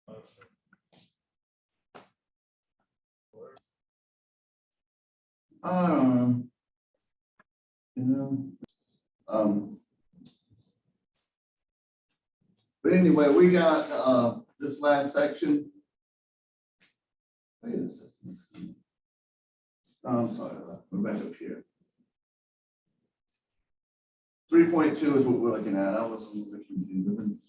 I don't know. You know. But anyway, we got this last section. Wait a second. I'm sorry, we're back up here. 3.2 is what we're looking at. I was a little bit confused. I've been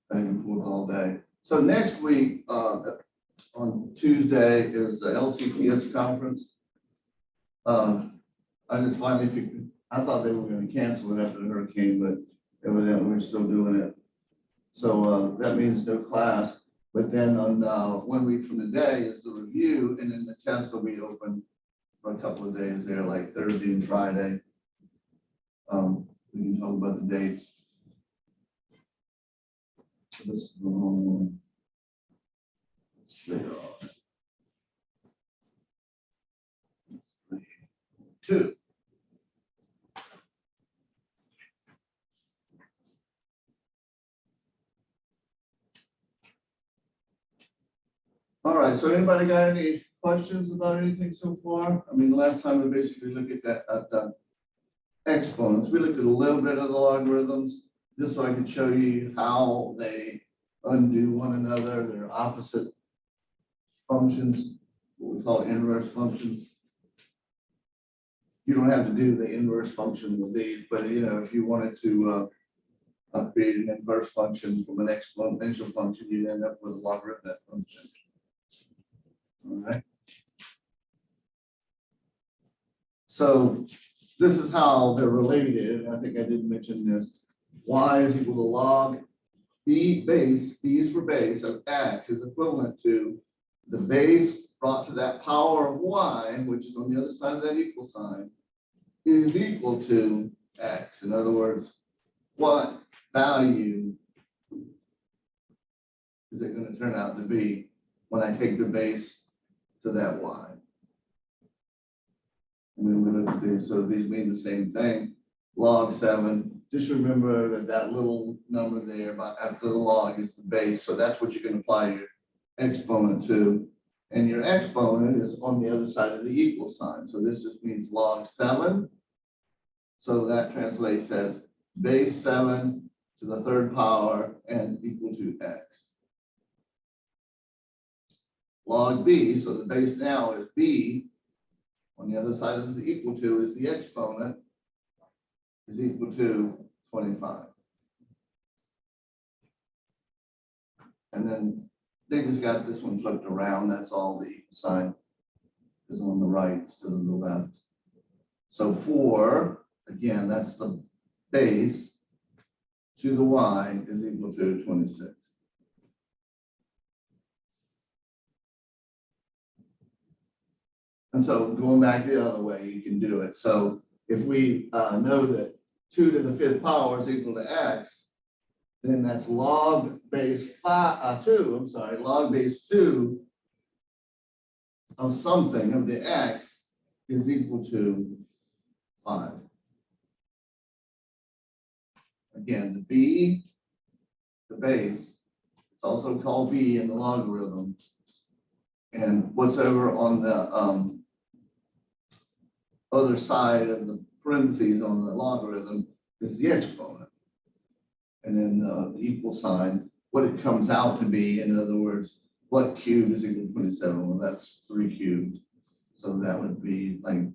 back and forth all day. So next week, on Tuesday, is the LCTS conference. I just finally figured, I thought they were going to cancel it after the hurricane, but evidently we're still doing it. So that means no class. But then on 1 week from today is the review, and then the test will be open for a couple of days there, like Thursday and Friday. We can talk about the dates. This is the wrong one. Let's 2. All right, so anybody got any questions about anything so far? I mean, the last time we basically looked at that at the exponents. We looked at a little bit of the logarithms, just so I could show you how they undo one another. They're opposite functions, what we call inverse functions. You don't have to do the inverse function with these, but you know, if you wanted to create an inverse function from an exponential function, you'd end up with a logarithmic function. All right. So this is how they're related. I think I did mention this. Y is equal to log b base, b is for base, of x is equivalent to the base brought to that power of y, which is on the other side of that equal sign, is equal to x. In other words, what value is it going to turn out to be when I take the base to that y? And then we look at these, so these mean the same thing. Log 7, just remember that that little number there after the log is the base, so that's what you can apply your exponent to. And your exponent is on the other side of the equal sign. So this just means log 7. So that translates as base 7 to the third power and equal to x. Log b, so the base now is b. On the other side of the equal to is the exponent, is equal to 25. And then they just got this one flipped around. That's all the equal sign is on the right instead of the left. So 4, again, that's the base to the y is equal to 26. And so going back the other way, you can do it. So if we know that 2 to the 5th power is equal to x, then that's log base 2, log base 2 of something of the x is equal to 5. Again, the b, the base, it's also called b in the logarithm. And what's over on the other side of the parentheses on the logarithm is the exponent. And then the equal sign, what it comes out to be, in other words, what cubed is equal to 27? Well, that's 3 cubed. So that would be like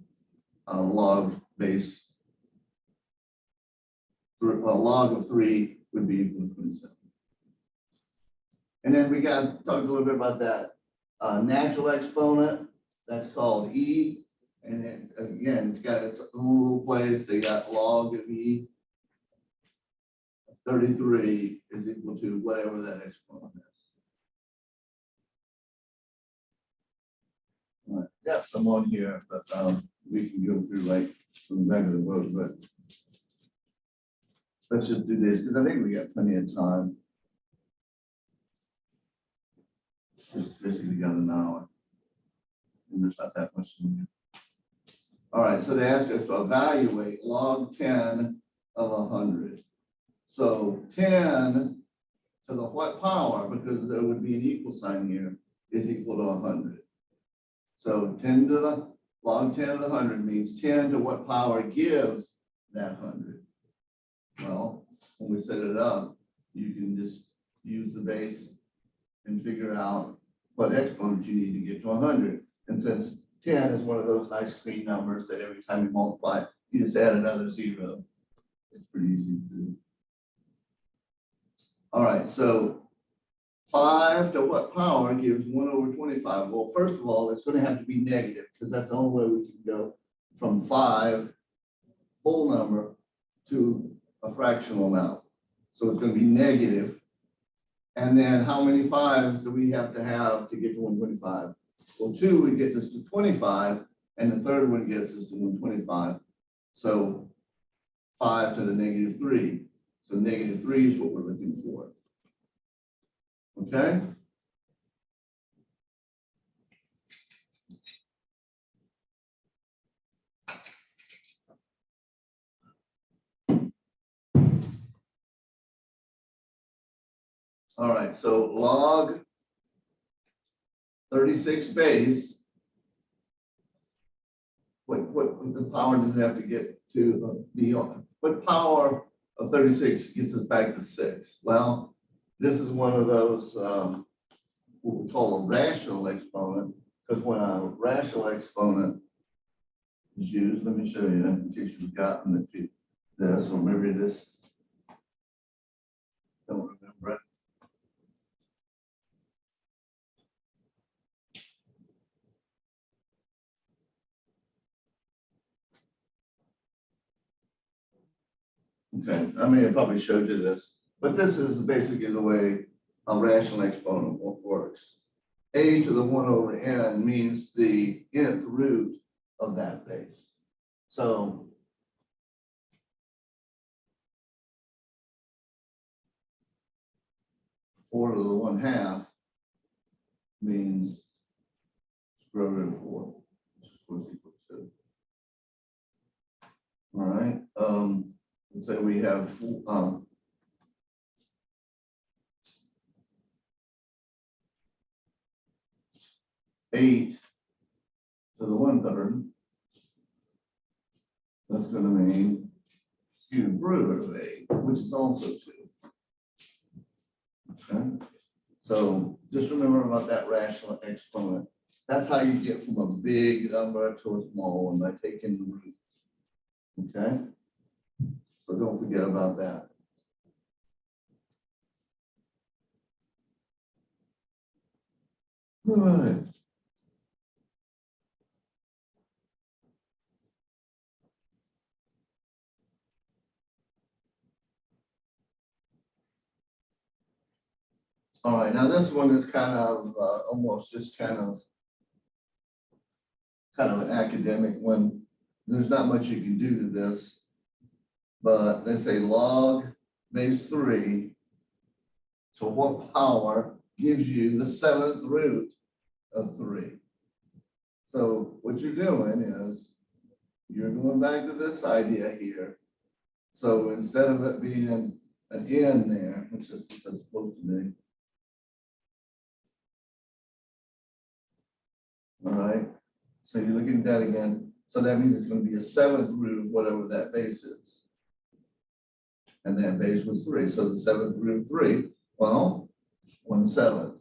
a log base, a log of 3 would be equal to 27. And then we got to talk a little bit about that natural exponent. That's called e. And it, again, it's got its own little place. They got log of e. 33 is equal to whatever that exponent is. All right, got some on here, but we can go through like from the back of the book, but let's just do this because I think we got plenty of time. Just basically got an hour. And there's not that much in here. All right, so they ask us to evaluate log 10 of 100. So 10 to the what power, because there would be an equal sign here, is equal to 100. So 10 to the log 10 to the 100 means 10 to what power gives that 100. Well, when we set it up, you can just use the base and figure out what exponent you need to get to 100. And since 10 is one of those nice clean numbers that every time you multiply, you just add another 0. It's pretty easy to do. All right, so 5 to what power gives 1 over 25? Well, first of all, it's going to have to be negative, because that's the only way we can go from 5 whole number to a fractional amount. So it's going to be negative. And then how many 5s do we have to get to 125? Well, 2 would get us to 25, and the third one gets us to 125. So 5 to the negative 3. So negative 3 is what we're looking for. Okay? All right, so log 36 base, what the power does it have to get to be on? What power of 36 gets us back to 6? Well, this is one of those what we call a rational exponent, because when a rational exponent is used, let me show you in case you've forgotten this, or maybe this, don't remember it. Okay, I may have probably showed you this, but this is basically the way a rational exponent works. A to the 1 over n means the nth root of that base. So four to the 1/2 means square root of 4, which is of course equal to 2. All right. Let's say we have 8 to the 1/3. That's going to mean cube root of 8, which is also 2. Okay. So just remember about that rational exponent. That's how you get from a big number to a small one, by taking the root. Okay. So don't forget about that. All right. All right, now this one is kind of almost just kind of an academic one. There's not much you can do to this, but they say log base 3 to what power gives you the 7th root of 3. So what you're doing is you're going back to this idea here. So instead of it being an n there, which is what it's supposed to be. All right, so you're looking at that again. So that means it's going to be a 7th root of whatever that base is. And that base was 3. So the 7th root of 3, well, 1/7.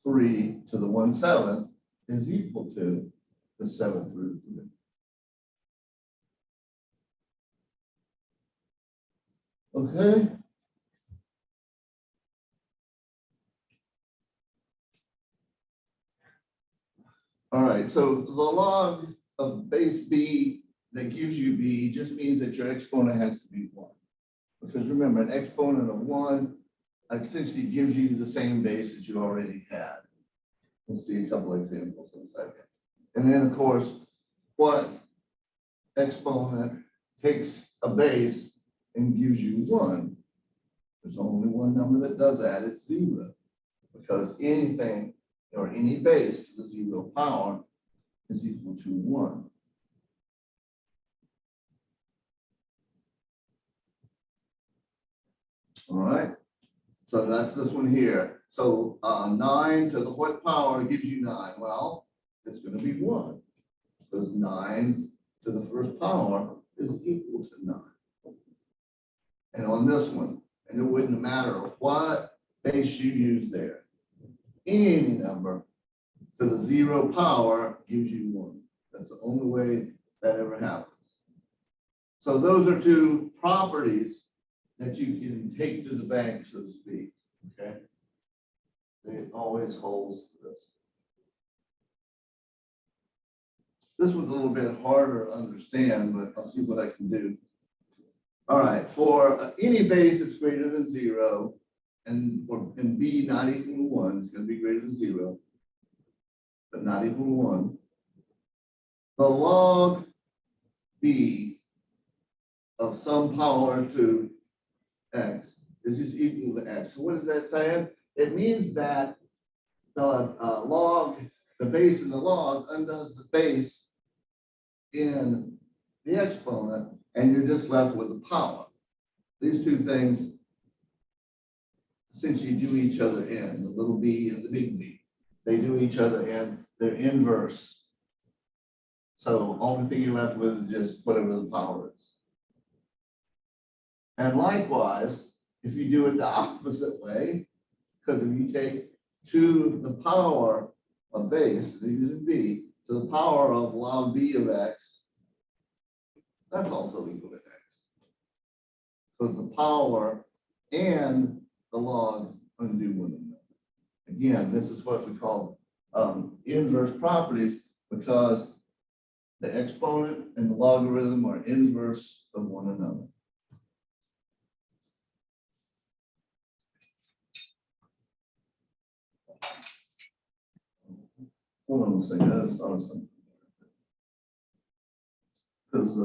3 to the 1/7 is equal to the 7th root of 3. Okay. All right, so the log of base b that gives you b just means that your exponent has to be 1. Because remember, an exponent of 1 essentially gives you the same base that you already had. We'll see a couple examples in a second. And then, of course, what exponent takes a base and gives you 1? There's only one number that does that, it's 0. Because anything or any base to the 0 power is equal to 1. All right. So that's this one here. So 9 to the what power gives you 9? Well, it's going to be 1, because 9 to the first power is equal to 9. And on this one, and it wouldn't matter what base you use there, any number to the 0 power gives you 1. That's the only way that ever happens. So those are two properties that you can take to the bank, so to speak. Okay, it always holds this. This one's a little bit harder to understand, but I'll see what I can do. All right, for any base that's greater than 0 and b not equal to 1, it's going to be greater than 0, but not equal to 1. The log b of some power to x is just equal to x. So what is that saying? It means that the log, the base in the log undoes the base in the exponent, and you're just left with the power. These two things essentially do each other in, the little b and the big B. They do each other in, they're inverse. So only thing you're left with is just whatever the power is. And likewise, if you do it the opposite way, because if you take 2 to the power of base, they're using b, to the power of log b of x, that's also equal to x. Because the power and the log undo one another. Again, this is what we call inverse properties, because the exponent and the logarithm are inverse of one another. Hold on a second, I just thought of something. Because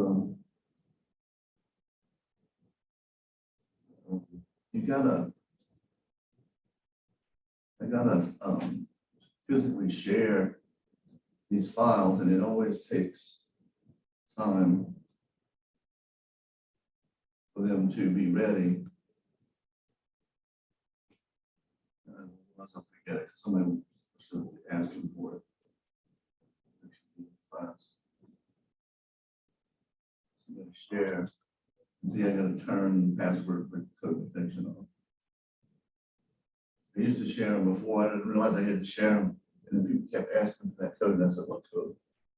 I gotta physically share these files, and it always takes time for them to be ready. Unless I forget it, somebody was specifically asking for it. So I'm going to share. See, I got to turn password for code protection on. I used to share them before. I didn't realize I had to share them, and then people kept asking for that code, and I said, "What code?"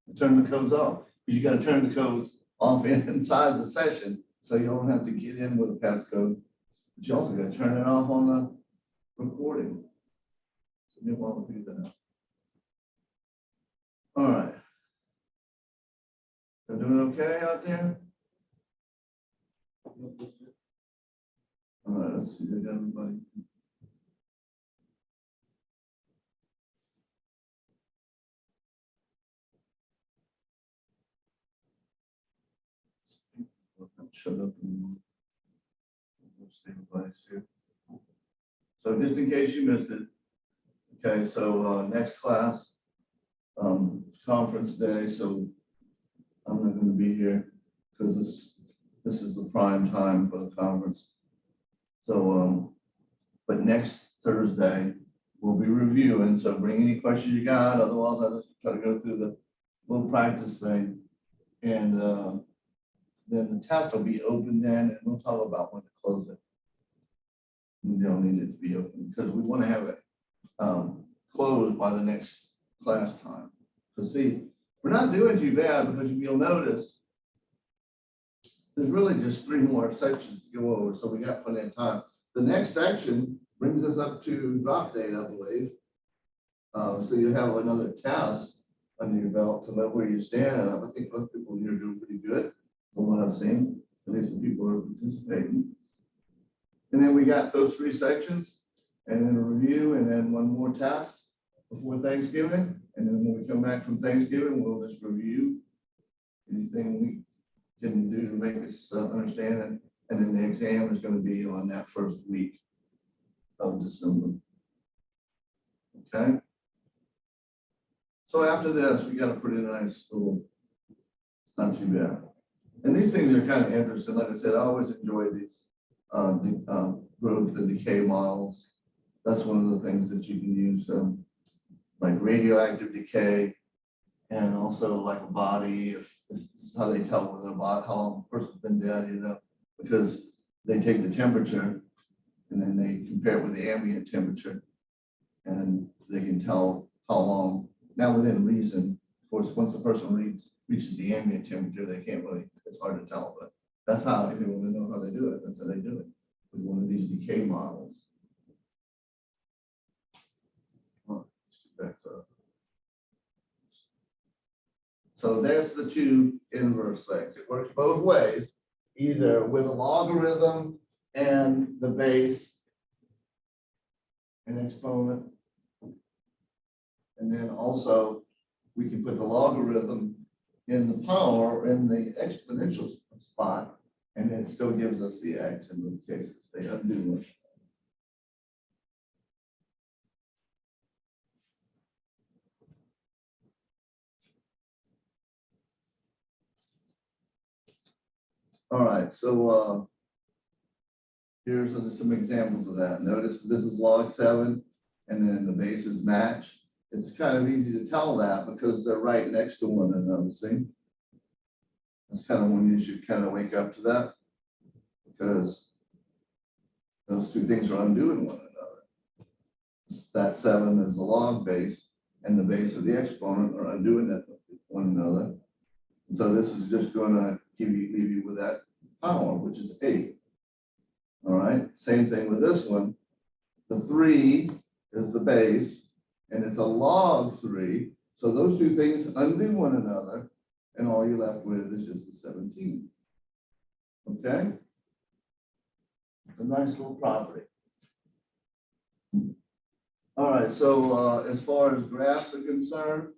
I turn the codes off, because you got to turn the codes off inside the session, so you don't have to get in with a passcode. But you also got to turn it off on the recording. So you want to do that. All right. They're doing okay out there? All right, let's see. They got everybody. Shut up and see everybody's here. So just in case you missed it, okay, so next class, conference day, so I'm not going to be here because this is the prime time for the conference. So, but next Thursday, we'll be reviewing, so bring any questions you got, otherwise I'll just try to go through the little practice thing, and then the test will be open then, and we'll talk about when to close it. We don't need it to be open because we want to have it closed by the next class time. So see, we're not doing too bad, because if you'll notice, there's really just 3 more sections to go over, so we got plenty of time. The next section brings us up to drop date, I believe. So you have another test under your belt to know where you stand. And I think most people here are doing pretty good from what I've seen. At least the people who are participating. And then we got those 3 sections, and then a review, and then 1 more test before Thanksgiving. And then when we come back from Thanksgiving, we'll just review anything we can do to make us understand it. And then the exam is going to be on that first week of December. Okay. So after this, we got a pretty nice little, it's not too bad. And these things are kind of interesting. Like I said, I always enjoy these growth and decay models. That's one of the things that you can use, like radioactive decay, and also like a body, if this is how they tell whether how long a person's been dead, because they take the temperature and then they compare it with the ambient temperature, and they can tell how long, now within reason. Of course, once the person reaches the ambient temperature, they can't really, it's hard to tell, but that's how, if you want to know how they do it, that's how they do it, with one of these decay models. So there's the two inverse things. It works both ways, either with a logarithm and the base and exponent. And then also we can put the logarithm in the power or in the exponential spot, and it still gives us the x in both cases. They undo it. All right, so here's some examples of that. Notice this is log 7, and then the bases match. It's kind of easy to tell that because they're right next to one another, see? That's kind of when you should kind of wake up to that, because those two things are undoing one another. That 7 is the log base, and the base of the exponent are undoing that one another. And so this is just going to leave you with that power, which is 8. All right, same thing with this one. The 3 is the base, and it's a log 3. So those two things undo one another, and all you're left with is just the 17. Okay? A nice little property. All right, so as far as graphs are concerned,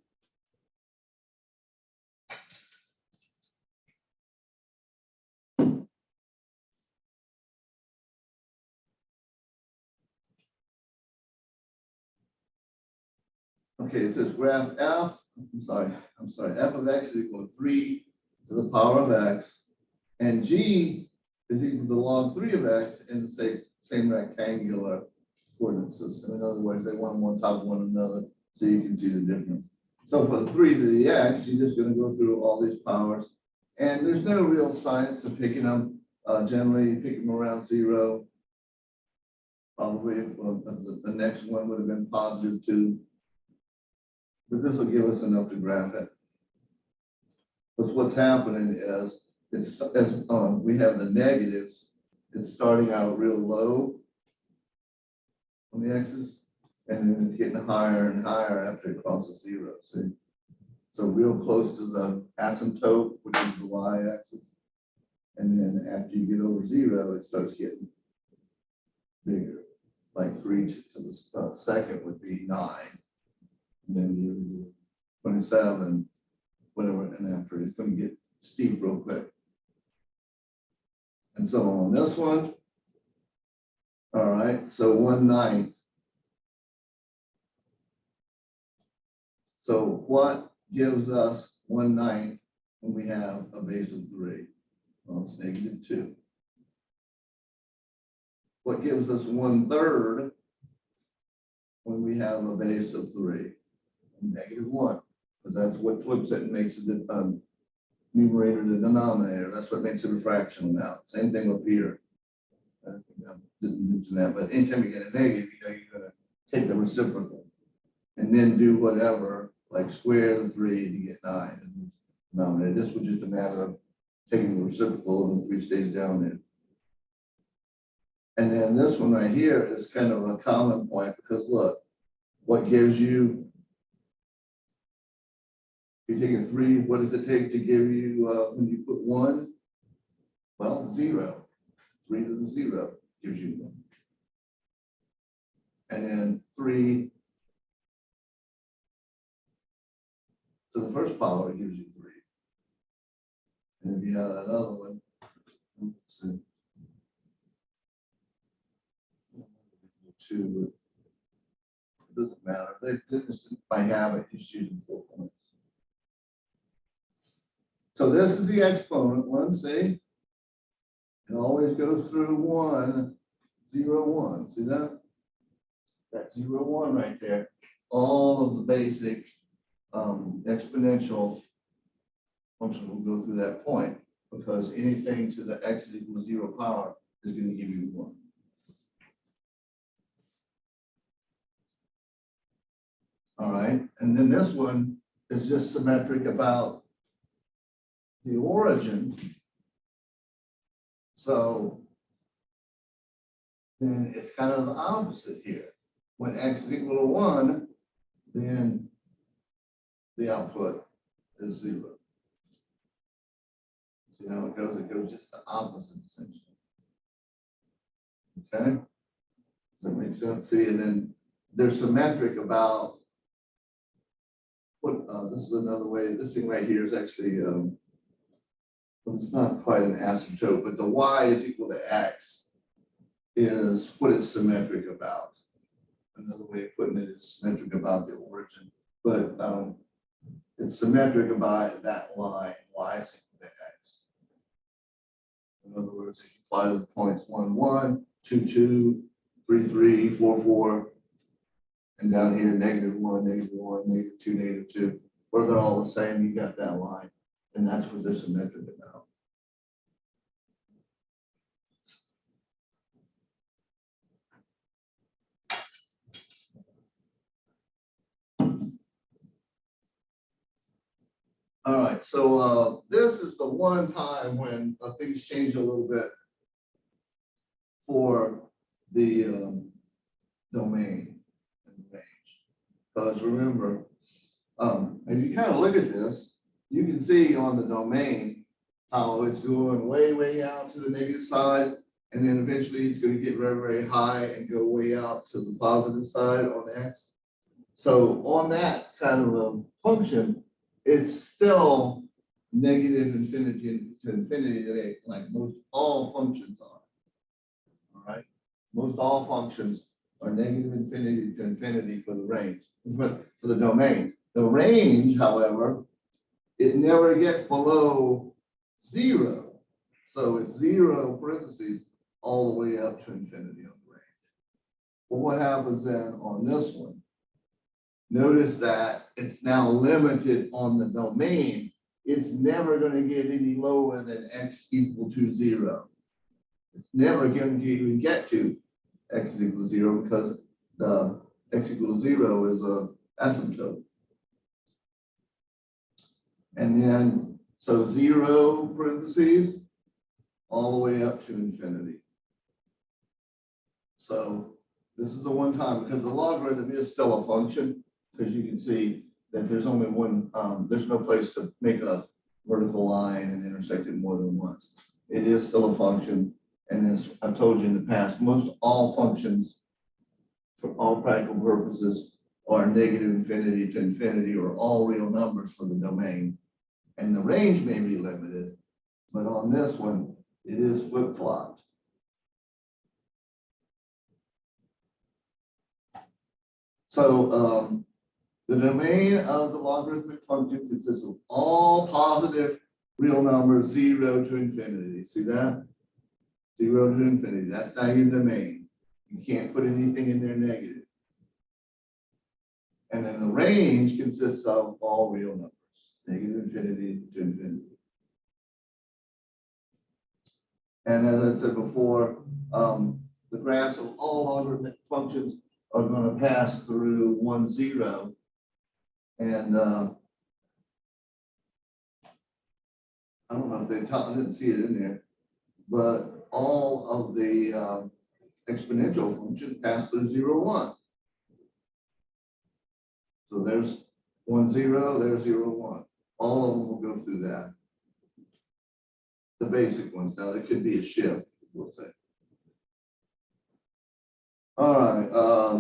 okay, it says graph f, I'm sorry, f of x is equal to 3 to the power of x, and g is equal to log 3 of x in the same rectangular coordinate system. In other words, they want them on top of one another so you can see the difference. So for the 3 to the x, you're just going to go through all these powers, and there's no real science to picking them. Generally, you pick them around 0. Probably the next one would have been positive 2. But this will give us enough to graph it. Because what's happening is, it's as we have the negatives, it's starting out real low on the x's, and then it's getting higher and higher after it crosses 0. See? So real close to the asymptote, which is the y-axis. And then after you get over 0, it starts getting bigger. Like 3 to the second would be 9. And then you do 27, whatever, and after it's going to get steep real quick. And so on this one, all right, so 1/9. So what gives us 1/9 when we have a base of 3? Well, it's -2. What gives us 1/3 when we have a base of 3? -1, because that's what flips it and makes it numerator to denominator. That's what makes it a fractional now. Same thing up here. I didn't mention that, but anytime you get a negative, you're going to take the reciprocal and then do whatever, like square the 3 to get 9 in the denominator. This was just a matter of taking the reciprocal and the 3 stays down there. And then this one right here is kind of a common point, because look, what gives you, if you take a 3, what does it take to give you when you put 1? Well, 0. 3 to the 0 gives you 1. And then 3 to the first power gives you 3. And if you had another one, let's see, 2, it doesn't matter. They're just by habit, just using 4 points. So this is the exponent one, see? It always goes through 1. 0, 1. See that? That's 0, 1 right there. All of the basic exponential functions will go through that point because anything to the x is equal to 0 power is going to give you 1. All right, and then this one is just symmetric about the origin. So then it's kind of the opposite here. When x is equal to 1, then the output is 0. See how it goes? It goes just the opposite essentially. Okay? Does that make sense? See, and then they're symmetric about what this is another way. This thing right here is actually well, it's not quite an asymptote, but the y is equal to x is what it's symmetric about. Another way of putting it is symmetric about the origin, but it's symmetric about that line, y is equal to x. In other words, if you apply to the points 1, 1, 2, 2, 3, 3, 4, 4, and down here, -1, -1, -2, -2, where they're all the same, you got that line, and that's what they're symmetric about. All right, so this is the one time when things change a little bit for the domain and the range. Because remember, if you kind of look at this, you can see on the domain how it's going way, way out to the negative side, and then eventually it's going to get very, very high and go way out to the positive side on x. So on that kind of a function, it's still negative infinity to infinity, like most all functions are. All right, most all functions are negative infinity to infinity for the range, for the domain. The range, however, it never gets below 0. So it's 0 parentheses all the way up to infinity on the range. Well, what happens then on this one? Notice that it's now limited on the domain. It's never going to get any lower than x equal to 0. It's never going to even get to x is equal to 0 because the x equal to 0 is a asymptote. And then, so 0 parentheses all the way up to infinity. So this is the one time, because the logarithm is still a function, because you can see that there's only one, there's no place to make a vertical line and intersect it more than once. It is still a function. And as I've told you in the past, most all functions for all practical purposes are negative infinity to infinity, or all real numbers for the domain. And the range may be limited, but on this one, it is flip-flopped. So the domain of the logarithmic function consists of all positive real numbers 0 to infinity. See that? 0 to infinity. That's not your domain. You can't put anything in there negative. And then the range consists of all real numbers, negative infinity to infinity. And as I said before, the graphs of all logarithmic functions are going to pass through 1, 0. And I don't know if they taught, I didn't see it in there, but all of the exponential functions pass through 0, 1. So there's 1, 0, there's 0, 1. All of them will go through that. The basic ones. Now there could be a shift, we'll say. All right,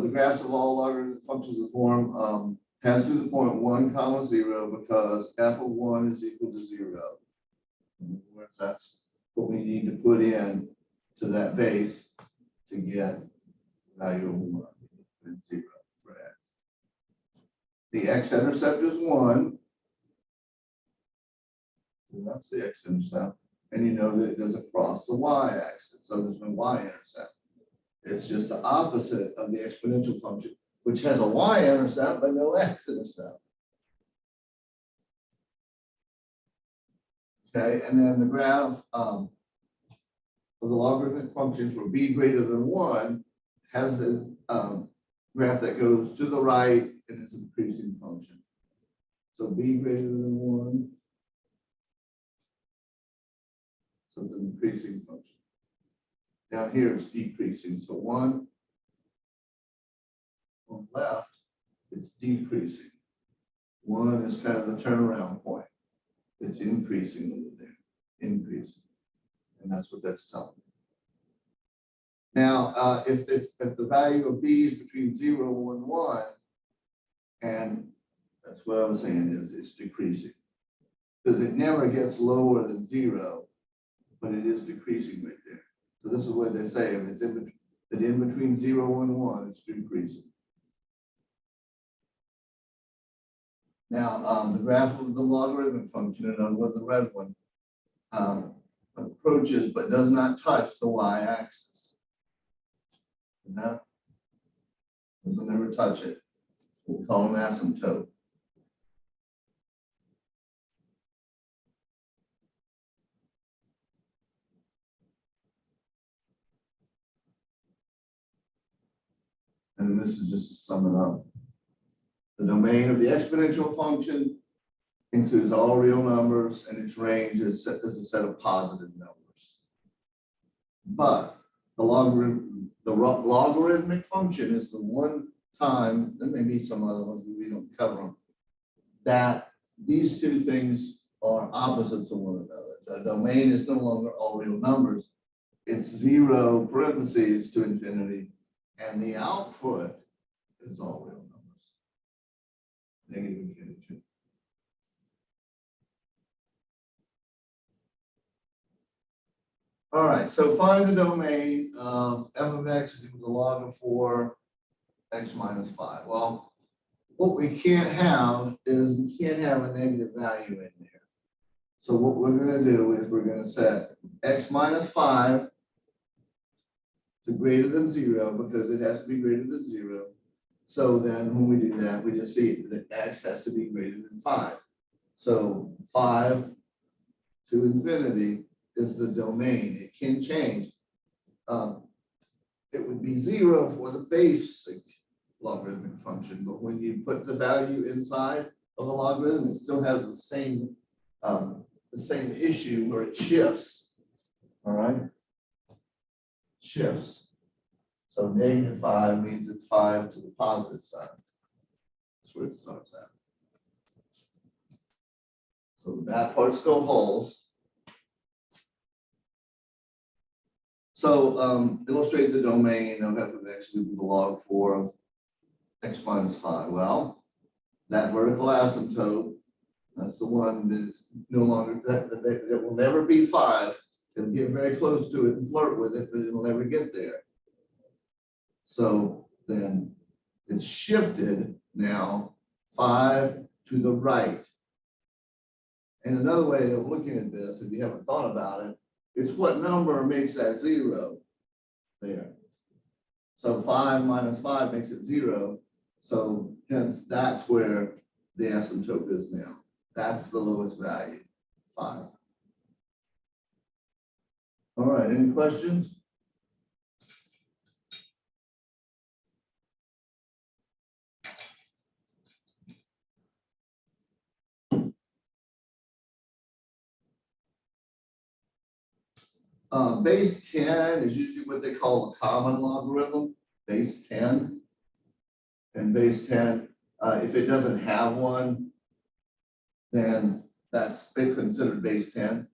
the graphs of all logarithmic functions of form pass through the point 1, 0 because f of 1 is equal to 0. In other words, that's what we need to put in to that base to get the value of 1 and 0 for x. The x-intercept is 1. So that's the x-intercept. And you know that it doesn't cross the y-axis, so there's no y-intercept. It's just the opposite of the exponential function, which has a y-intercept but no x-intercept. Okay, and then the graph of the logarithmic functions for b greater than 1 has the graph that goes to the right and is an increasing function. So b greater than 1, so it's an increasing function. Down here it's decreasing, so 1 on the left, it's decreasing. 1 is kind of the turnaround point. It's increasing over there, increasing. And that's what that's telling me. Now, if the value of b is between 0 and 1, and that's what I was saying is it's decreasing. Because it never gets lower than 0, but it is decreasing right there. So this is what they say, if it's in between 0 and 1, it's decreasing. Now, the graph of the logarithmic function, and over the red one, approaches but does not touch the y-axis. That doesn't ever touch it. We'll call them asymptote. And this is just to sum it up. The domain of the exponential function includes all real numbers, and its range is a set of positive numbers. But the logarithmic function is the one time, there may be some other ones, but we don't cover them, that these two things are opposites of one another. The domain is no longer all real numbers. It's 0 parentheses to infinity, and the output is all real numbers. Negative infinity. All right, so find the domain of f of x is equal to log of 4 x minus 5. Well, what we can't have is we can't have a negative value in there. So what we're going to do is we're going to set x minus 5 to greater than 0 because it has to be greater than 0. So then when we do that, we just see that x has to be greater than 5. So 5 to infinity is the domain. It can change. It would be 0 for the basic logarithmic function, but when you put the value inside of the logarithm, it still has the same issue where it shifts. All right, shifts. So negative 5 means it's 5 to the positive side. That's where it starts at. So that part still holds. So illustrate the domain of f of x equal to log 4 of x minus 5. Well, that vertical asymptote, that's the one that is no longer, that will never be 5. It'll get very close to it and flirt with it, but it'll never get there. So then it's shifted now 5 to the right. And another way of looking at this, if you haven't thought about it, it's what number makes that 0 there. So 5 minus 5 makes it 0. So hence that's where the asymptote is now. That's the lowest value, 5. All right, any questions? Base 10 is usually what they call a common logarithm, base 10. And base 10, if it doesn't have one, then that's considered base 10.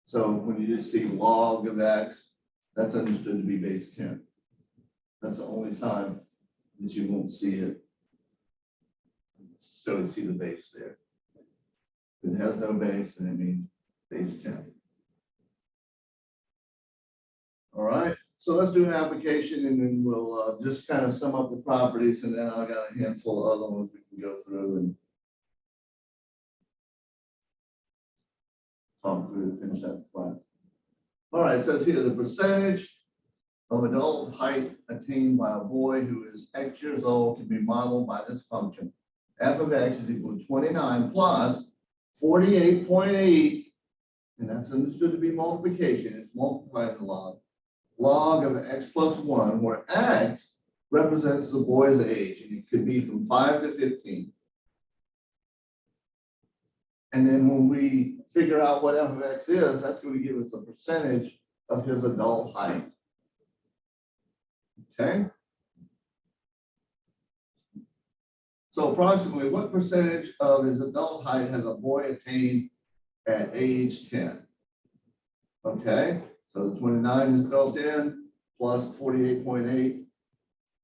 So when you just see log of x, that's understood to be base 10. That's the only time that you won't see it. So you see the base there. If it has no base, then it means base 10. All right, so let's do an application and then we'll just kind of sum up the properties, and then I got a handful of other ones we can go through and talk through to finish that flat. All right, it says here the percentage of adult height attained by a boy who is X years old can be modeled by this function. F of X is equal to 29 plus 48.8, and that's understood to be multiplication. It's multiplying the log of X plus 1, where X represents the boy's age, and it could be from 5 to 15. And then when we figure out what F of X is, that's going to give us the percentage of his adult height. Okay? So approximately what percentage of his adult height has a boy attained at age 10? Okay, so the 29 is built in, plus 48.8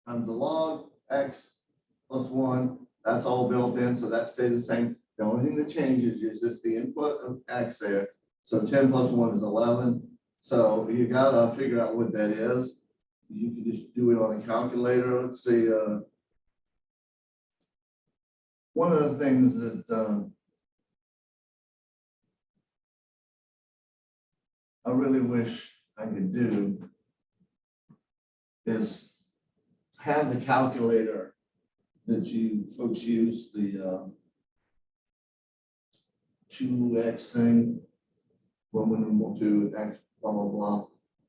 times the log, X plus 1, that's all built in, so that stays the same. The only thing that changes is just the input of X there. So 10 plus 1 is 11. So you gotta figure out what that is. You can just do it on a calculator. Let's see. One of the things that I really wish I could do is have the calculator that you folks use, the 2x thing, 1 1 2 x blah blah blah.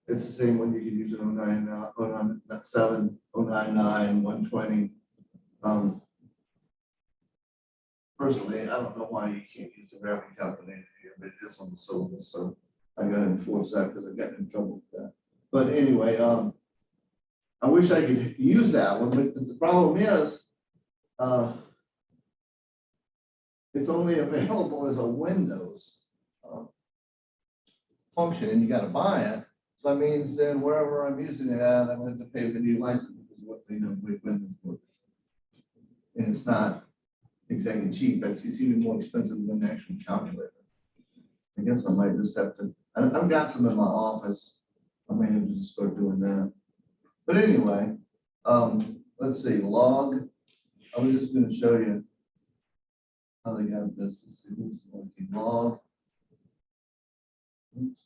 It's the same one you can use in 097, 099, 120. Personally, I don't know why you can't use the graphing calculator here, but it is on the syllabus, so I got to enforce that because I got in trouble with that. But anyway, I wish I could use that one, but the problem is, it's only available as a Windows function, and you got to buy it. So that means then wherever I'm using it at, I'm going to have to pay for new license because what they know with Windows works. And it's not exactly cheap, but it's even more expensive than the actual calculator. I guess I might just have to, I've got some in my office. I may have to just start doing that. But anyway, let's see, log. I was just going to show you how they got this. Let's see, who's working log. Oops.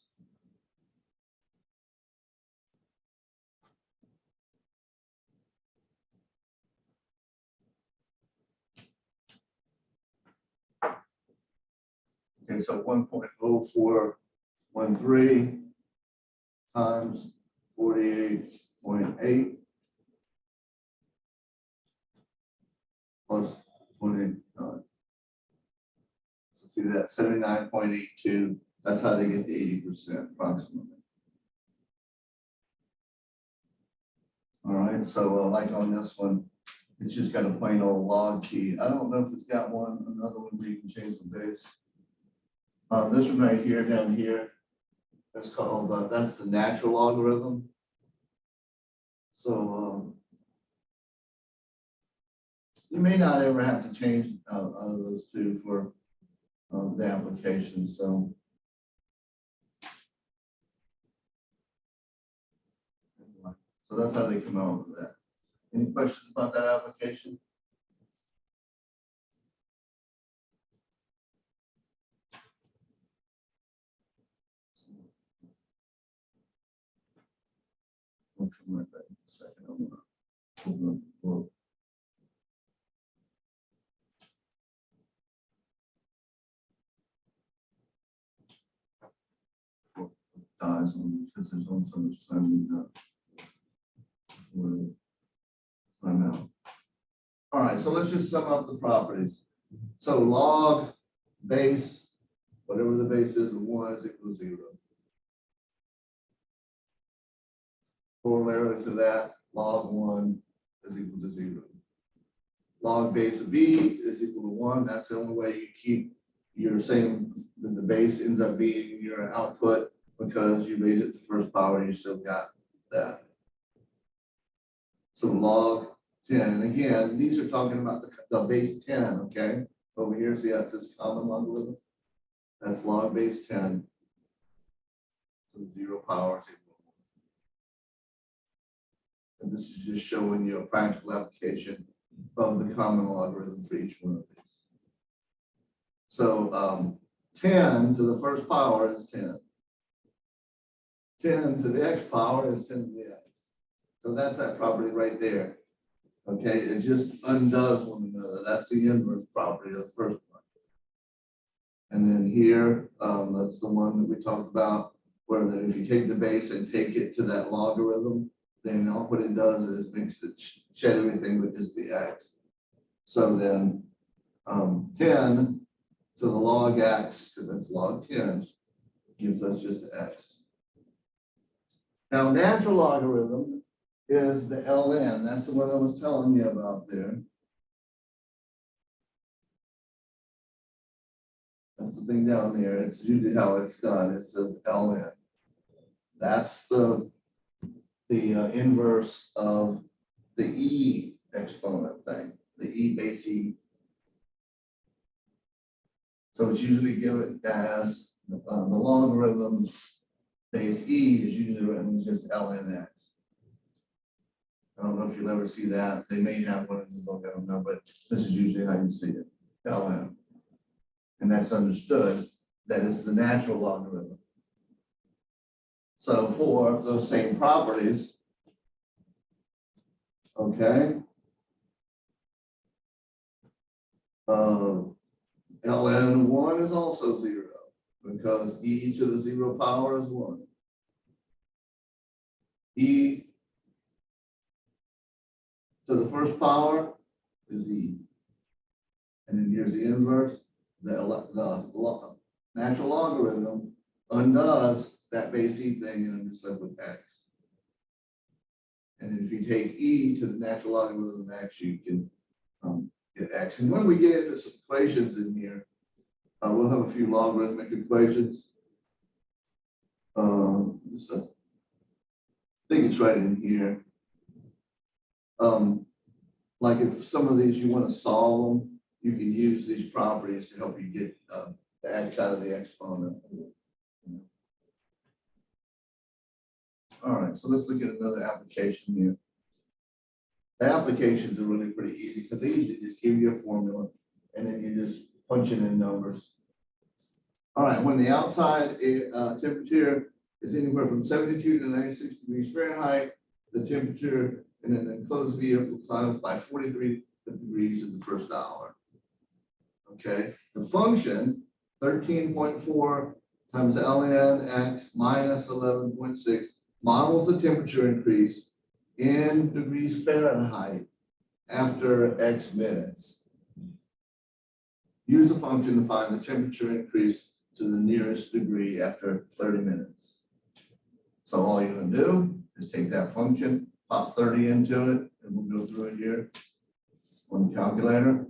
Okay, so 1.0413 times 48.8 plus 29. So see that 79.82. That's how they get the 80% approximately. All right, so like on this one, it's just got a plain old log key. I don't know if it's got another one where you can change the base. This one right here, down here, that's called, that's the natural logarithm. So you may not ever have to change out of those two for the application. So that's how they come out with that. Any questions about that application? We'll come right back in a second. I'm going to open up the book. Dies on because there's only so much time we've got before time out. All right, so let's just sum up the properties. So log base, whatever the base is of 1 is equal to 0. Corollary to that, log 1 is equal to 0. Log base of b is equal to 1. That's the only way you keep your same, that the base ends up being your output, because you raise it to first power, you still got that. So log 10, and again, these are talking about the base 10, okay? Over here, see how it says common logarithm? That's log base 10. So 0 power is equal to 1. And this is just showing you a practical application of the common logarithm for each one of these. So 10 to the first power is 10. 10 to the x power is 10 to the x. So that's that property right there. Okay, it just undoes one another. That's the inverse property of the first one. And then here, that's the one that we talked about, where that if you take the base and take it to that logarithm, then all what it does is it makes it shed everything but just the x. So then 10 to the log x, because that's log 10, gives us just x. Now, natural logarithm is the ln. That's the one I was telling you about there. That's the thing down there. It's usually how it's done. It says ln. That's the inverse of the e exponent thing, the e base e. So it's usually given as the logarithm base e is usually written as just ln x. I don't know if you'll ever see that. They may have one in the book, I don't know, but this is usually how you see it, ln. And that's understood that it's the natural logarithm. So for those same properties, okay, ln 1 is also 0 because e to the 0 power is 1. E to the first power is e. And then here's the inverse. The natural logarithm undoes that base e thing and I'm just left with x. And then if you take e to the natural logarithm of x, you can get x. And when we get into some equations in here, we'll have a few logarithmic equations. I think it's right in here. Like if some of these you want to solve them, you can use these properties to help you get the x out of the exponent. All right, so let's look at another application here. The applications are really pretty easy because they usually just give you a formula and then you just punch it in numbers. All right, when the outside temperature is anywhere from 72 to 96 degrees Fahrenheit, the temperature in an enclosed vehicle climbs by 43 degrees in the first hour. Okay, the function 13.4 times ln x minus 11.6 models the temperature increase in degrees Fahrenheit after x minutes. Use the function to find the temperature increase to the nearest degree after 30 minutes. So all you're going to do is take that function, pop 30 into it, and we'll go through it here on the calculator.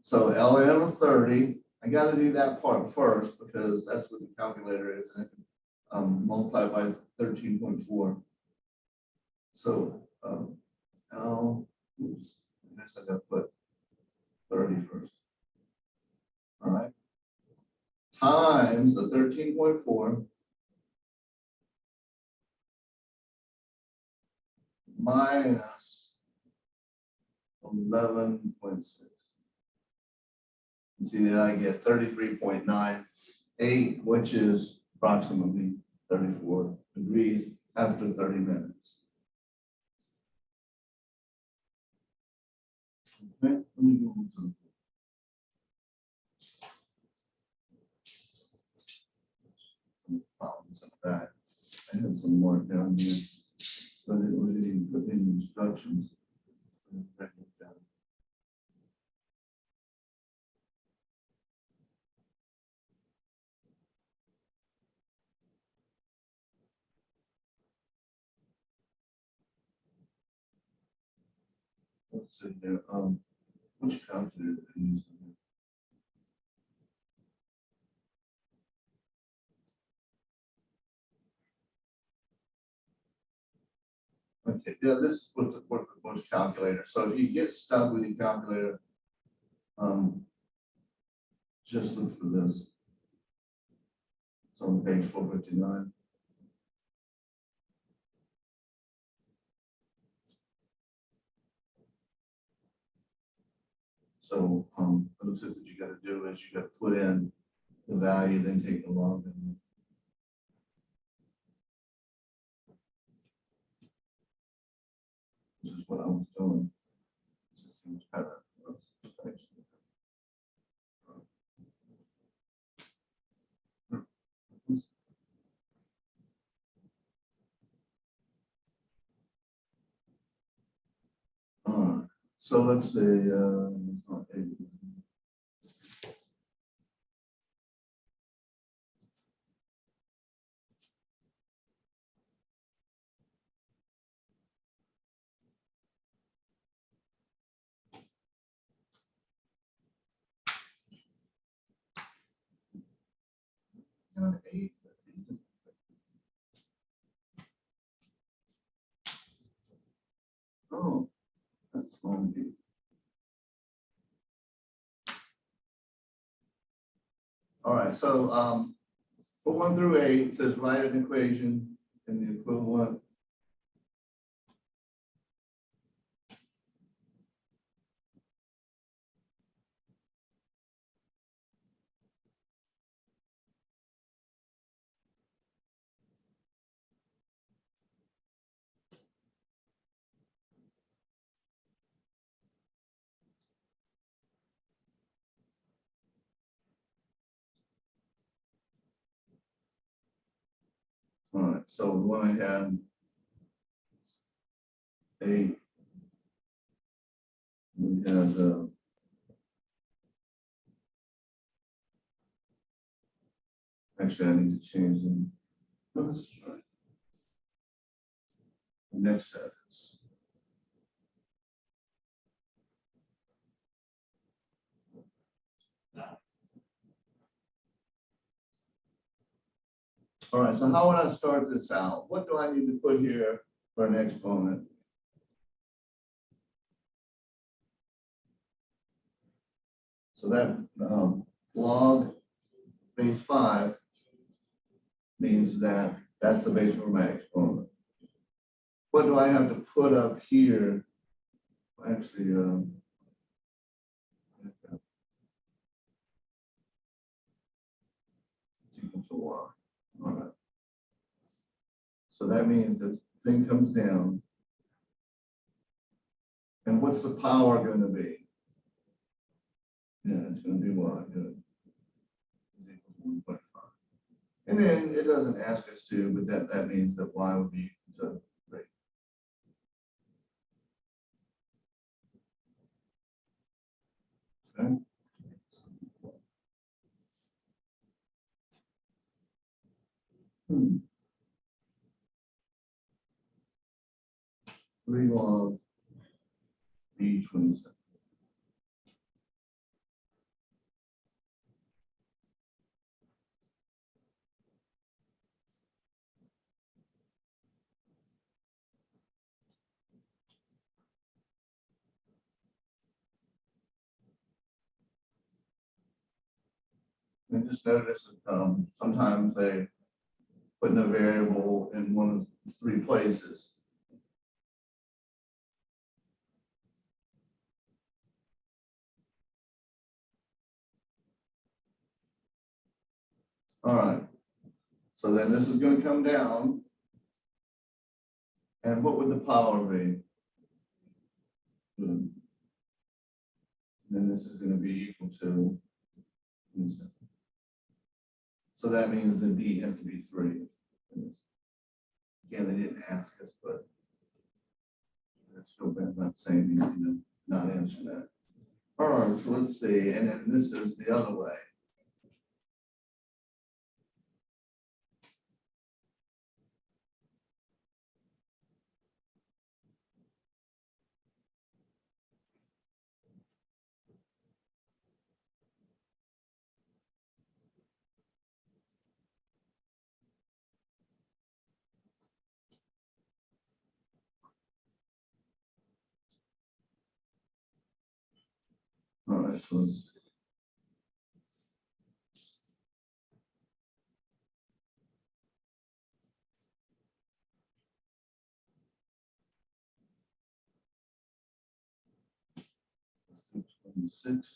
So ln of 30, I got to do that part first because that's what the calculator is, and I can multiply it by 13.4. So oops, I guess I got to put 30 first. All right, times the 13.4 minus 11.6. And see that I get 33.98, which is approximately 34 degrees after 30 minutes. Okay, let me go on to some problems like that. I had some more down here, but it really didn't put in instructions. Let's see here. Which calculator did I use? Okay, yeah, this is supposed to work with most calculators. So if you get stuck with your calculator, just look for this. It's on page 459. So it looks like what you got to do is you got to put in the value, then take the log. what I was doing. It just seems better. All right. So let's say, okay. Not 8. Oh, that's wrong. All right, so for 1 through 8, it says write an equation in the equivalent. All right, so we want to have 8. We have actually I need to change them. No, this is right. The next set is all right, so how would I start this out? What do I need to put here for an exponent? So that log base 5 means that that's the base for my exponent. What do I have to put up here? Actually, it's equal to y. All right. So that means the thing comes down. And what's the power going to be? Yeah, it's going to be y. Good. Is equal to 1.5. And then it doesn't ask us to, but that means that y would be equal to 3. Okay. 3 log B27. And just notice sometimes they put in a variable in one of the 3 places. All right. So then this is going to come down. And what would the power be? And then this is going to be equal to. So that means the D has to be 3. Again, they didn't ask us, but that's still bad. Not saying anything, not answering that. All right, so let's see. And then this is the other way. All right, so let's see. Let's do 26.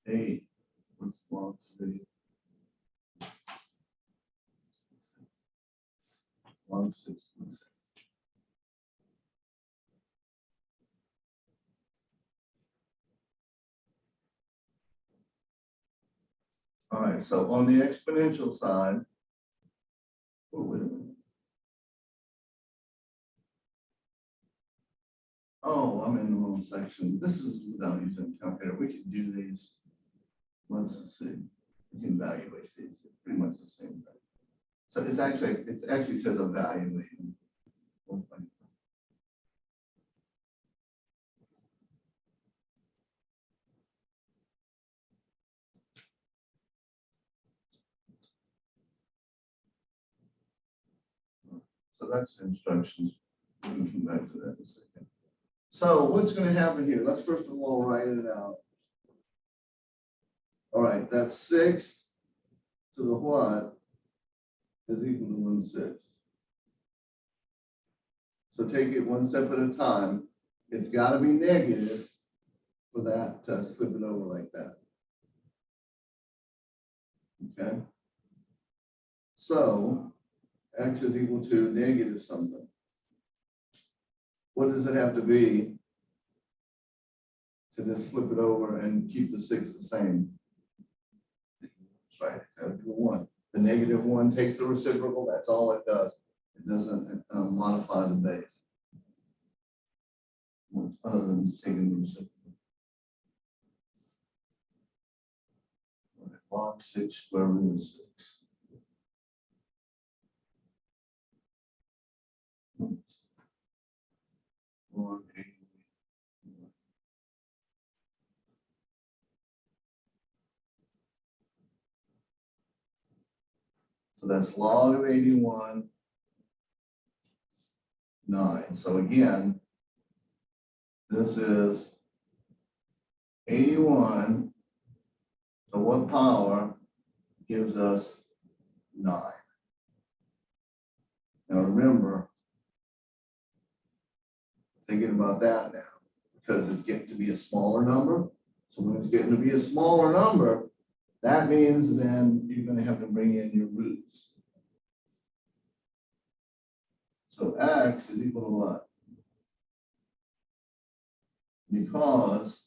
8. What's log 3? Log 6. All right, so on the exponential side, oh, wait a minute. Oh, I'm in the wrong section. This is without using a calculator. We can do these. Let's see. We can evaluate these. It's pretty much the same thing. So it actually says evaluating. So that's the instructions. We can come back to that in a second. So what's going to happen here? Let's first of all write it out. All right, that's 6 to the what is equal to 1/6. So take it one step at a time. It's got to be negative for that to flip it over like that. Okay. So x is equal to negative something. What does it have to be to just flip it over and keep the 6 the same? That's right, it's got to do 1. The negative 1 takes the reciprocal, that's all it does. It doesn't modify the base. Other than taking the reciprocal. Log 6 square root of 6. Log 8. So that's log of 81, 9. So again, this is 81. So what power gives us 9? Now remember, thinking about that now, because it's getting to be a smaller number. So when it's getting to be a smaller number, that means then you're going to have to bring in your roots. So x is equal to what? Because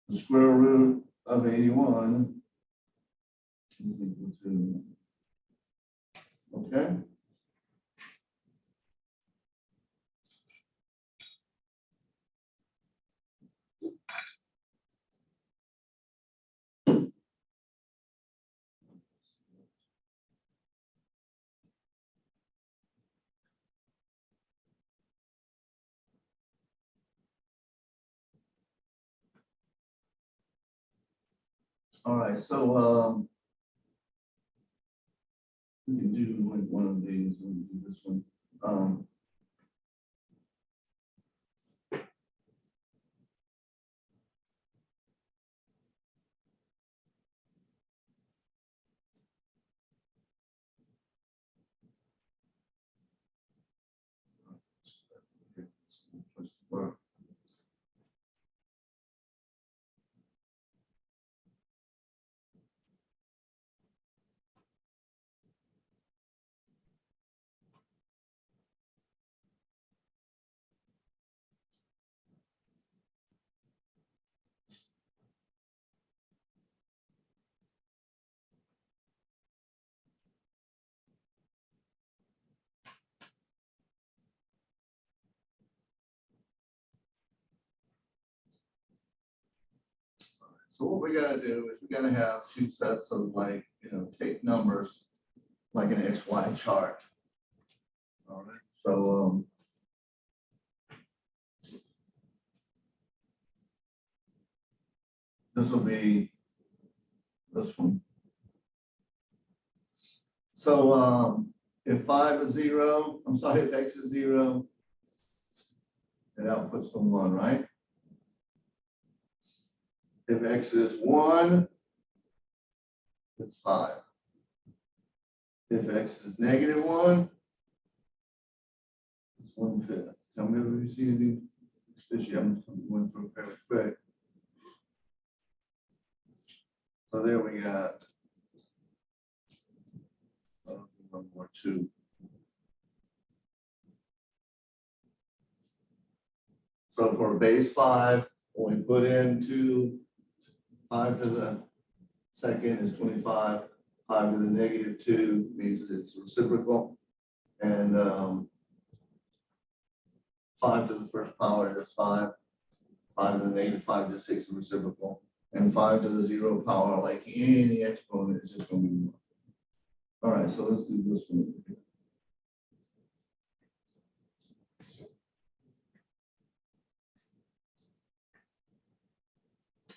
the square root of 81 is equal to, okay? All right, so we can do like one of these. We can do this one. So what we got to do is we got to have two sets of like, take numbers like an XY chart. All right. So this will be this one. So if 5 is 0, I'm sorry, if x is 0, it outputs the 1, right? If x is 1, it's 5. If x is -1, it's 1/5. Tell me if you see anything especially I'm going through fairly quick. So there we got one more two. So for base 5, when we put in 5 to the second is 25, 5 to the -2 means it's reciprocal, and 5 to the first power is 5, 5 to the -5 just takes the reciprocal, and 5 to the 0 power, like any exponent, is just going to be 1. All right, so let's do this one.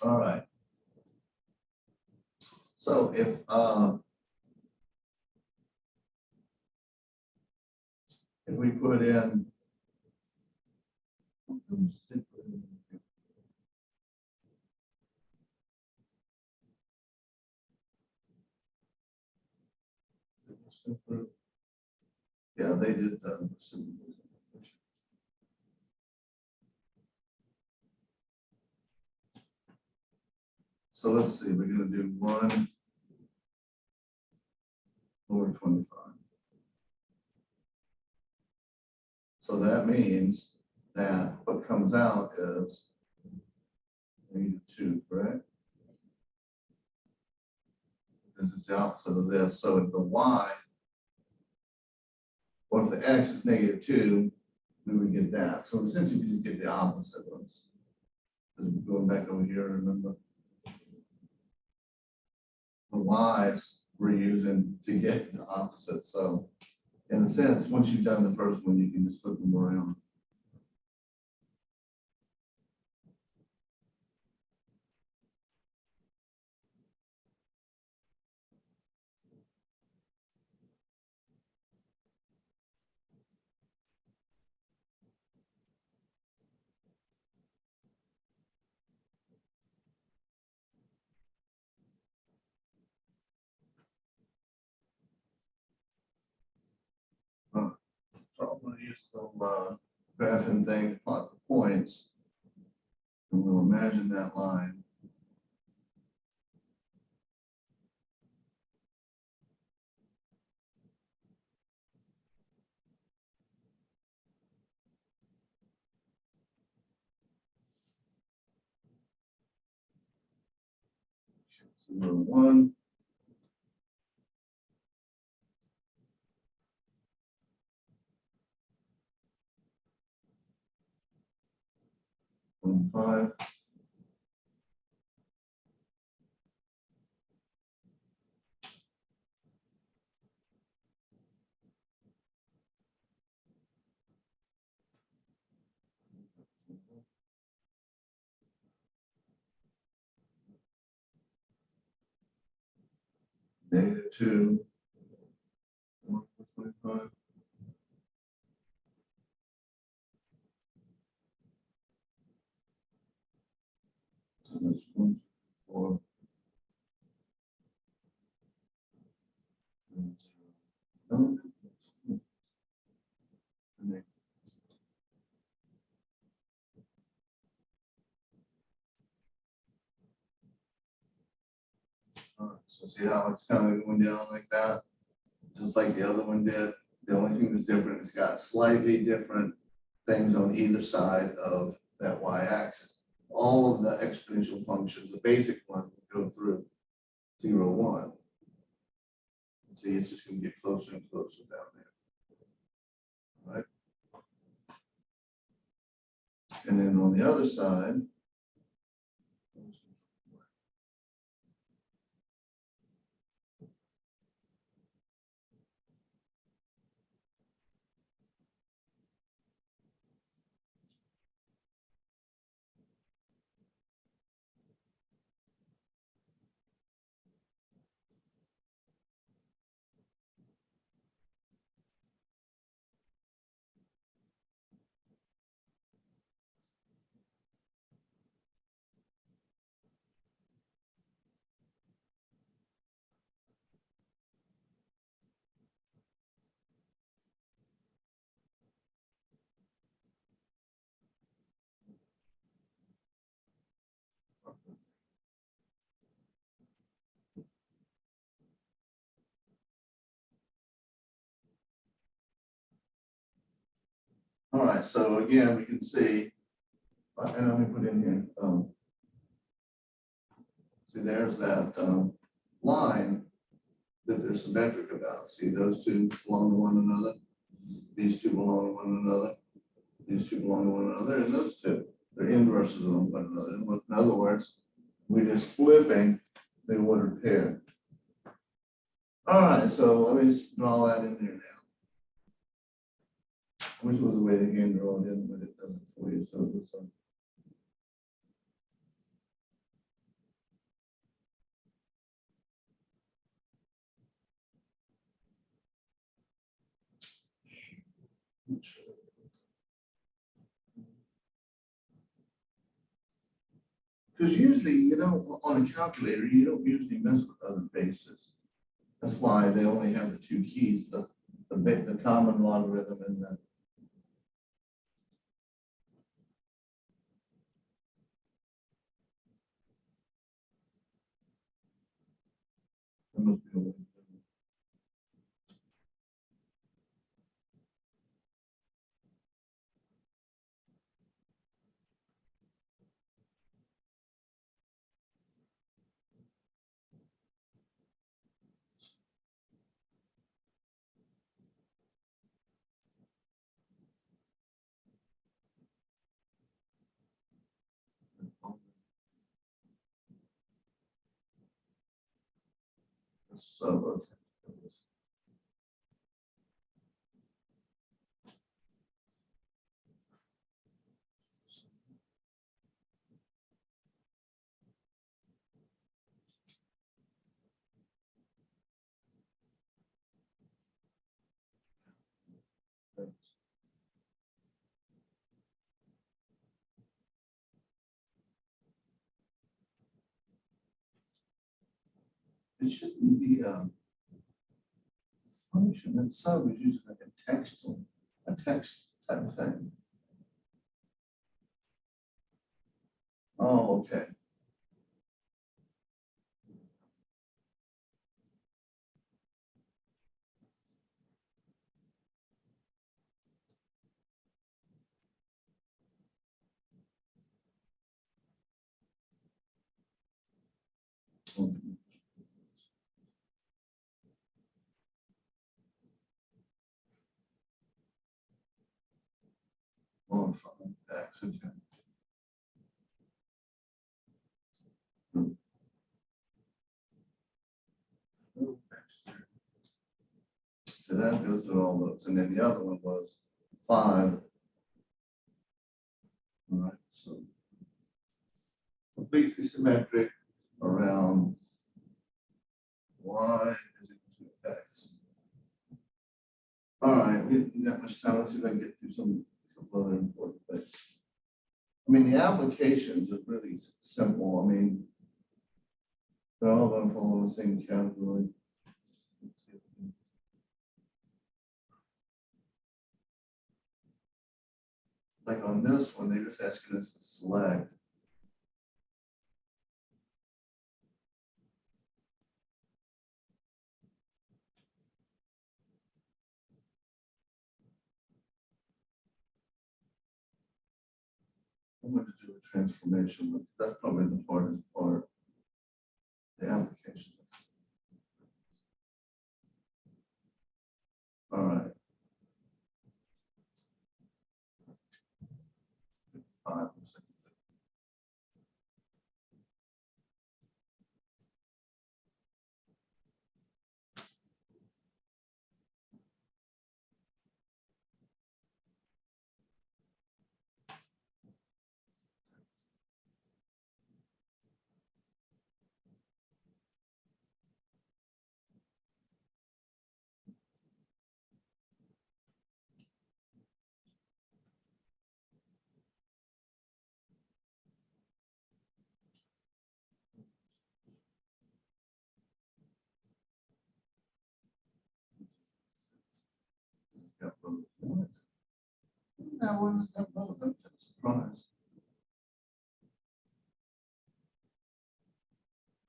All right. So if we put in yeah, they did so let's see, we're going to do 1 over 25. So that means that what comes out is -2, correct? Because it's the opposite of this. So if the y, or if the x is -2, we would get that. So essentially we just get the opposite ones. Going back over here, remember? The y's we're using to get the opposite. So in a sense, once you've done the first one, you can just flip them around. So I'm going to use some graphing thing to plot the points. And we'll imagine that line. So 1. -5. -2. 1.25. So that's 1, 4. No. All right, so see how it's kind of going down like that, just like the other one did. The only thing that's different, it's got slightly different things on either side of that y-axis. All of the exponential functions, the basic ones, go through 0, 1. See, it's just going to get closer and closer down there. All right. And then on the other side, All right, so again, we can see, and let me put in here, see, there's that line that they're symmetric about. See, those two belong to one another. These two belong to one another. These two belong to one another, and those two, they're inverses of one another. In other words, we're just flipping the ordered pair. All right, so let me just draw that in there now. Which was a way to hand draw it in, but it doesn't for you. So it's because usually, you know, on a calculator, you don't usually mess with other bases. That's why they only have the two keys, the common logarithm and the so okay. It shouldn't be a function. That sub is usually like a text type of thing. Oh, okay. Oh, fine. X, okay. So that goes to all those. And then the other one was 5. All right, so completely symmetric around y is equal to x. All right, we didn't that much time. Let's see if I can get through some couple other important things. I mean, the applications are really simple. I mean, they're all going to follow the same category. Like on this one, they're just asking us to select. I'm going to do a transformation, but that's probably the hardest part. The application. All right. 5%. Now, what is that both? I'm surprised.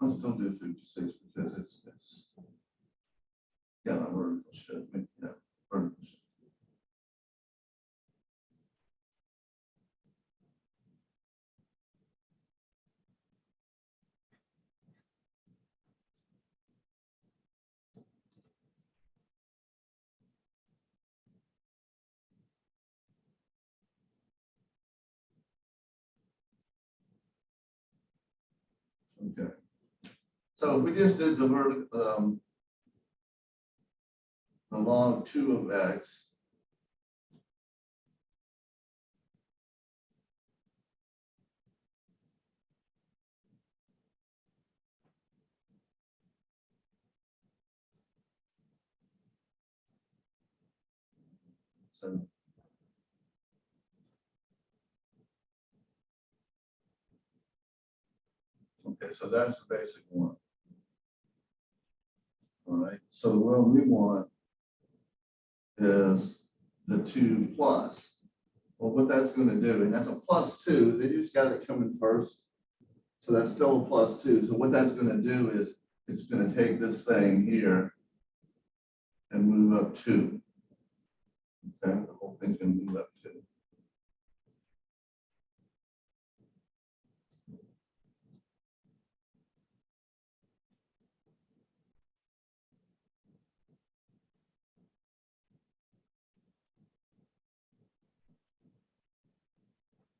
I'll still do 56 because it's yeah, vertical shift. Yeah, vertical shift. Okay. So if we just did the log 2 of x, so okay, so that's the basic one. All right, so the one we want is the 2 plus. Well, what that's going to do, and that's a plus 2, they just got it coming first. So that's still a plus 2. So what that's going to do is it's going to take this thing here and move up 2. Okay, the whole thing's going to move up 2.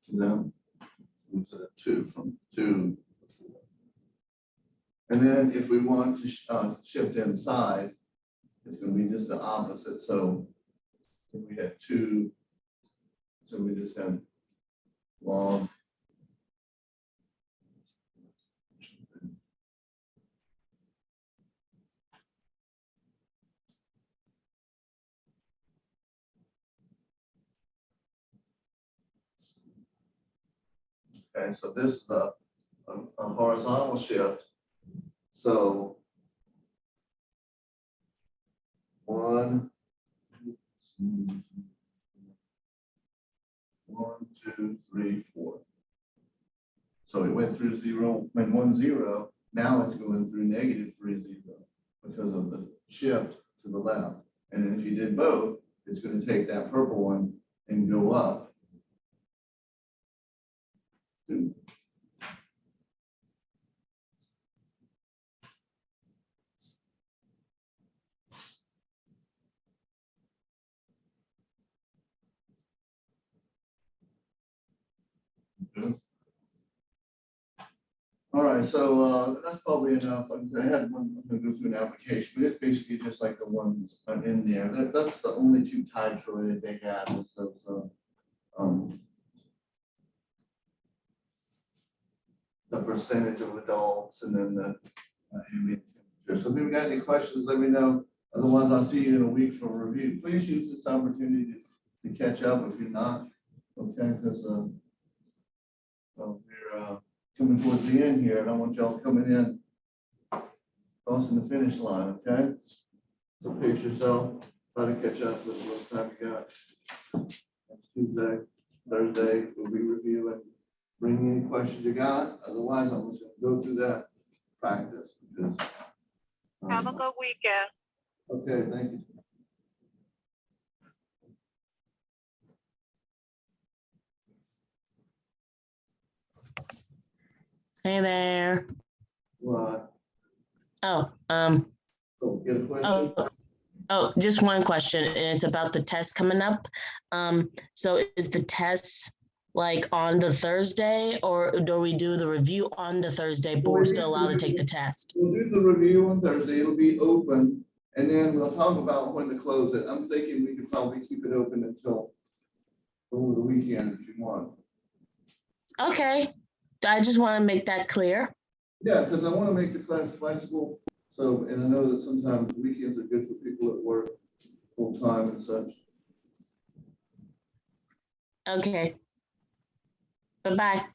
So then moves it up 2 from 2 to 4. And then if we want to shift inside, it's going to be just the opposite. So if we had 2, so we just have log. Okay, so this is a horizontal shift. So 1, 2, 3, 4. So it went through 0 when 1, 0. Now it's going through negative 3, 0 because of the shift to the left. And then if you did both, it's going to take that purple one and go up 2. All right, so that's probably enough. I had one, I'm going to go through an application, but it's basically just like the ones in there. That's the only 2 types really that they had was those, the percentage of adults and then the ambient temperature. So if you've got any questions, let me know. Otherwise, I'll see you in a week for a review. Please use this opportunity to catch up if you're not, okay? Because we're coming towards the end here. I don't want y'all coming in crossing the finish line, okay? So pace yourself, try to catch up with what time you got. Next Tuesday, Thursday, we'll be reviewing. Bring any questions you got. Otherwise, I'm just gonna go through that practice because. Have a good weekend. Okay, thank you. Hey there. What? Oh, So get a question? just one question, and it's about the test coming up. So is the test like on the Thursday, or do we do the review on the Thursday, but we're still allowed to take the test? We'll do the review on Thursday. It'll be open, and then we'll talk about when to close it. I'm thinking we could probably keep it open until over the weekend if you want. Okay, I just want to make that clear. Yeah, because I want to make the class flexible. So, and I know that sometimes weekends are good for people at work, full time and such. Okay. Bye-bye.